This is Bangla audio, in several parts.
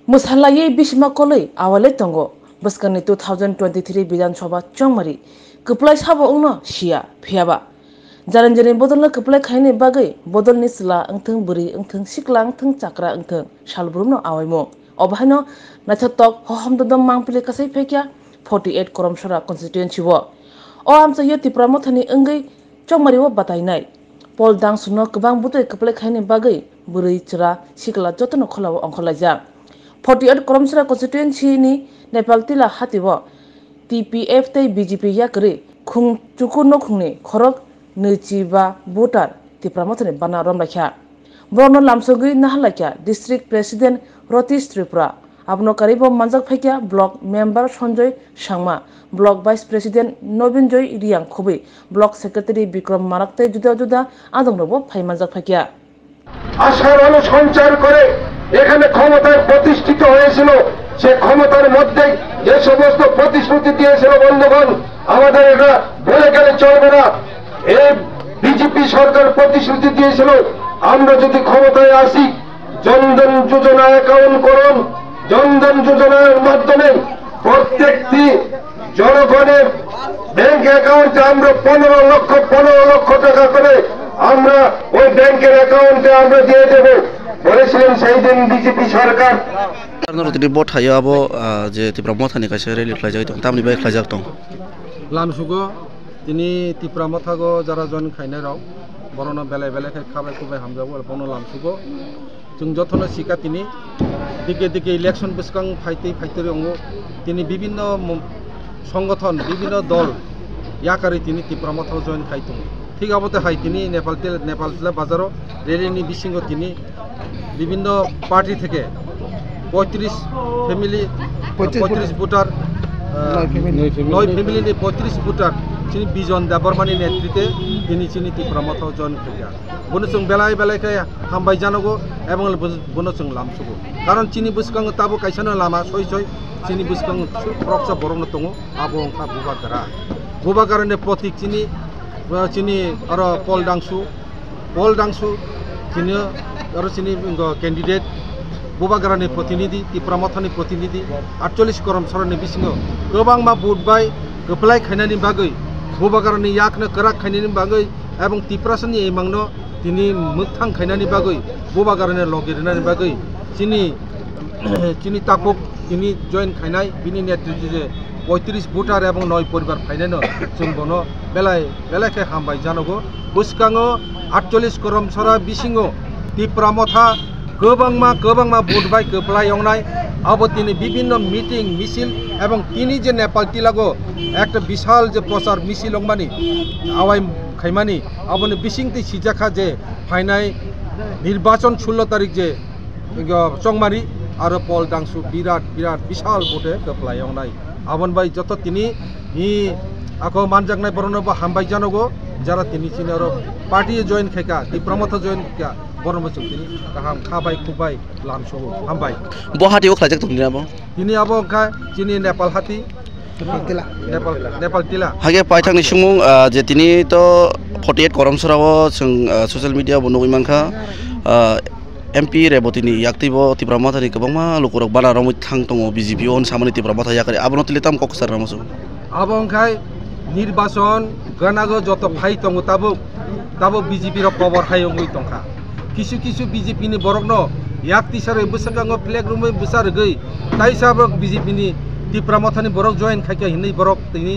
Musalai Bishma Kole, Awale Tongo, Buskani 2023 Bidan Soba Chongmari, Kuplai Sabo Uno, Shia, Piaba. Jaranjani Bodolna Kuplai Kaini Bagay, Bodol Nisla, Untung Buri, Untung Siklang, Tung Chakra, Untung, Shalbruno, Awemo, Obhano, Nachatok, Hoham the Mangpili Kasai Pekia, 48 Koromshara constituency war. O am sa yoti pramotani Ungai, Chongmari wa Batainai. Paul Dang Suno Kabang Butai Kuplai Kaini Bagay, Buri Chira, Sikla Jotono Kola Onkolaja. 48 Koromshara constituency ni Nepal tila hatiwa TPF tai BJP yakri khung chukuno khungni khorok nechiba voter tipramothani banarom rakha borno lamsogui nahalakya district president Rotish Tripura abno karibo manjak phakya block member Sanjoy Sangma block vice president Nobin Joy Riang Khobe block secretary Bikram Marakte juda juda adongrobo phai manjak phakya আশার আলো সঞ্চার করে এখানে ক্ষমতায় প্রতিষ্ঠিত হয়েছিল সে ক্ষমতার মধ্যে যে সমস্ত প্রতিশ্রুতি দিয়েছিল বন্ধুগণ আমাদের এটা বলে গেলে চলবে না এই বিজেপি সরকার প্রতিশ্রুতি দিয়েছিল আমরা যদি ক্ষমতায় আসি জনধন যোজনা অ্যাকাউন্ট করুন জনধন যোজনার মাধ্যমে প্রত্যেকটি জনগণের ব্যাংক অ্যাকাউন্টে আমরা 15 লক্ষ টাকা করে আমরা ওই ব্যাংকের অ্যাকাউন্টে আমরা দিয়ে দেব বলেছিলেন সেই দিন বিজেপি সরকার তিনি বট হাইয়া আবো যে ত্রিপুরা মথানি কাছে রেলি খাইজাই দं তামনি বাই খাইজাক दं লামসুগো তিনি ত্রিপুরা মথাগো যারা জন খাইনাই রাव বরনা বেলে বেলে খাই খাবাই খুবাই হামজাবো বনো লামসুগো जों যতনো শিকা তিনি দিকে দিকে ইলেকশন বসকাং ফাইতে অঙ্গ তিনি বিভিন্ন সংগঠন বিভিন্ন দল ইয়াকারি তিনি ত্রিপুরা মথাগো জয়েন খাইতং ঠিক আবতে হাই তিনি নেপাল বাজারও রেলিনি বিশিঙ্গ তিনি বিভিন্ন পার্টি থেকে 35 ফ্যামিলি 35 ভোটার 9 ফ্যামিলি 35 ভোটার তিনি বিজন দেববর্মানি নেতৃত্বে তিনি চিনি ত্রিপুরা মথাগো জয়েন খাইয়া বনসং বেলায় বেলায় হামবাই জানাগো এবং বনসং লামসুগো কারণ চিনি বসকাং তাবো কাইসানো লামা সই চিনি বসকাং প্রক্সা বরংনো দङ আবো অংখা বুবাগারনে প্রতীক চিনি আর পল ডাংসু চিনি আর চিনি ক্যান্ডিডেট বুবাগারনি প্রতিনিধি ত্রিপুরা মথানি প্রতিনিধি 48 করমসরनि बिसिङाव गोबां मा बुटबाय गोप्लाय खायनानि बागै बुबागारनि याकनो कराक खायनानि बागै এবং ত্রিপুরাসনি এমাংনো তিনি মুথাং খায়নানি বাগৈ বুবাগারনে লগিরনানি বাগৈ চিনি তাকক তিনি জয়েন খায়নাই বিনি নেতৃত্বে 35 ভোটার এবং 9 পরিবার ফাইনানো जों বনো বেলায় হামবাই জানাগো বসকাङो 48 করমসরা बिसिङाव ত্রিপুরা মথা गोबांमा बुटबाय गोप्लाय एवनाय आबो তিনি বিভিন্ন মিটিং মিছিল এবং তিনি যে নেপাল টিলাগো একটা বিশাল যে প্রচার মিছিল লংমানি আওয়াই খাইমানি আবনে বিসিংতি সিজাখা যে ফাইনাই নির্বাচন 16 তারিখ যে চংমারি আর পল ডাংসু বিরাট বিশাল ভোটে গোপ্লায় এवनाय আবন ভাই যত তিনি আকো মানজাকনাই বরনবো হামবাই জানাগো যারা তিনি চিনি আর পার্টি জয়েন খাইকা ত্রিপুরা মথা জয়েন খাইকা বরমচং তিনি গাহাম খাবাই খুবাই লামসুগো হামবাই বহাটি ও খাইজাক दं দিনাবো তিনি আবো খা চিনি নেপাল হাতি নেপাল টিলা হাগে পাইথাংনি সুমুং যে তিনি তো 48 করমসরাও जों ससियेल मिडिया बनो इमानखा एमपी रेबोतिनि याक्तिबो त्रिपुरा मथानि गोबांमा लुकुरक बाना रमै थां दङ बिजेपि अन सामनि त्रिपुरा मथा याकारि आबनो तिलिताम ककसार रामसु आबंखाय নির্বাচন গানাগো যত ফাই দङ তাবো বিজেপি র খবর হাইংই দंखा কিছু বিজেপি নি বরকন याक्ति सारे बसकाङो फ्लेग रुमै बसार गई ताइ साबक बिजेपि नि ত্রিপুরা মথাनि बरक जয়েन खाइका हिनै बरक तिनि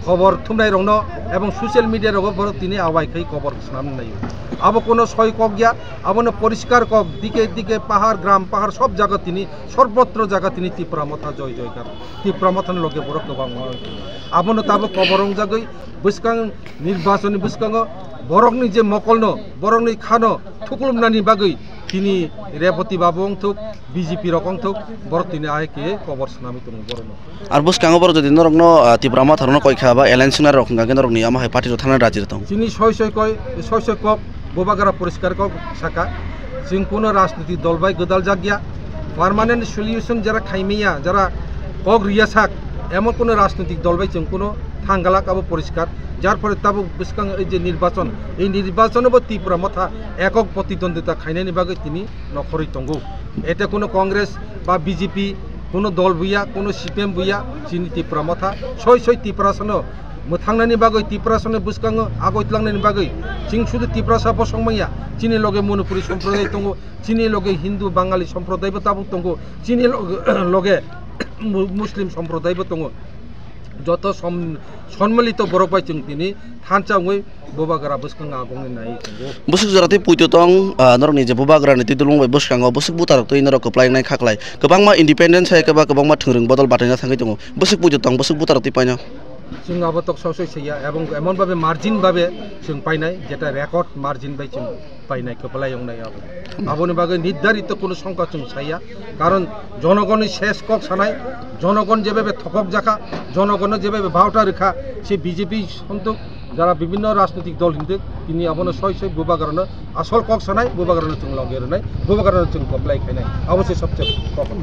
खबर थुमनाय रंन एवं सोशल मीडिया रग बरक तिनि आवाय खाइ खबर सुनाम नायो अब कोनो सय कक गया अबनो परिष्कार कक दिके पाहाड़ ग्राम पाहाड़ सब जागा तिनि सर्वत्र जागा तिनि ত্রিপুরা मथा जयकार ত্রিপুরা मथानि लगे बरक गोबां अबनो ताबो खबरं जागै बसकाङ निर्वाचननि बसकाङो बरकनि जे मकलनो बरकनि खानो थुकुलुमनानि बागै তিনি রেবতী বাবুং থুক বিজেপি রকম থুক বড় তিনি আইকে খবর সুনামি দङ বরনো আর বসকাङो বড় যদি নরকনো ত্রিপুরা মথারনো কয়খা বা এলাইন্সিং আর রকম গাগে নরকনি আমা হাই পার্টি থানা রাজি দं তিনি সয় কক বুবাগারা পরিষ্কার কক সাকা जों কোনো রাজনৈতিক দল বাই গদাল জাগিয়া পার্মানেন্ট সলিউশন যারা খাইমিয়া যারা কক রিয়াসাক এমন কোনো রাজনৈতিক দল বাই जों কোনো থাঙ্গালাক আবো পরিষ্কার যার ফলে তাবো বসকাং এই যে নির্বাচন এই নির্বাচনও ত্রিপুরা মথা একক প্রতিদ্বন্দ্বিতা খাইনানি বাগে তিনি নখরই দङ এটা কোনো কংগ্রেস বা বিজেপি কোনো দল বুইয়া কোনো সিপিএম বুইয়া চিনি ত্রিপুরা মাথা সই ত্রিপুরা সানো मोथांनायनि बागै ত্রিপুরাসনে बुसखाङो आगयलांनायनि बागै जों शुद्ध ত্রিপুরা साफा संमाया चिनि लगे मणिपुरी सम्प्रदाय दङ चिनि लगे हिंदू बाङालि सम्प्रदायबो दाबो दङ चिनि लगे मुस्लिम सम्प्रदायबो दङ যত সম্মিলিত বড় পাই जों दिनै थानचाङै बोबाग्रा बुसखाङा आगंनि नाय बुसुक जराते पुइतोतं नरनि जे बोबाग्रा नि तिदुलुंबाय बुसखाङो बुसुक बुतारक तै नरक कप्लायनाय खाख्लाय गोबांमा इंडिपेंडेंस हाय गोबा गोबांमा थोंरों बदल बाथायना थाङै दङ बुसुक पुइतोतं बुसुक बुतारक तै पाइना जों आबतक ससै सैया এবং এমন ভাবে মার্জিন ভাবে जों পাইনাय যেটা রেকর্ড মার্জিন বাই जों পাইনাय কপলাই অংনাय আবনি বাগে নির্ধারিত কোনো সংখ্যা जों চাইয়া কারণ জনগণের শেষ কক সানাই জনগণ যেভাবে থকক জাখা জনগণের যেভাবে ভাওটা রেখা সে বিজেপি সন্তক যারা বিভিন্ন রাজনৈতিক দল হিন্দু তিনি আবনো সই বুবাগারণ আসল কক সানাই বুবাগারণ जों লগের নাই বুবাগারণ जों কপলাই খাইনাই অবশ্যই সবচেয়ে কখন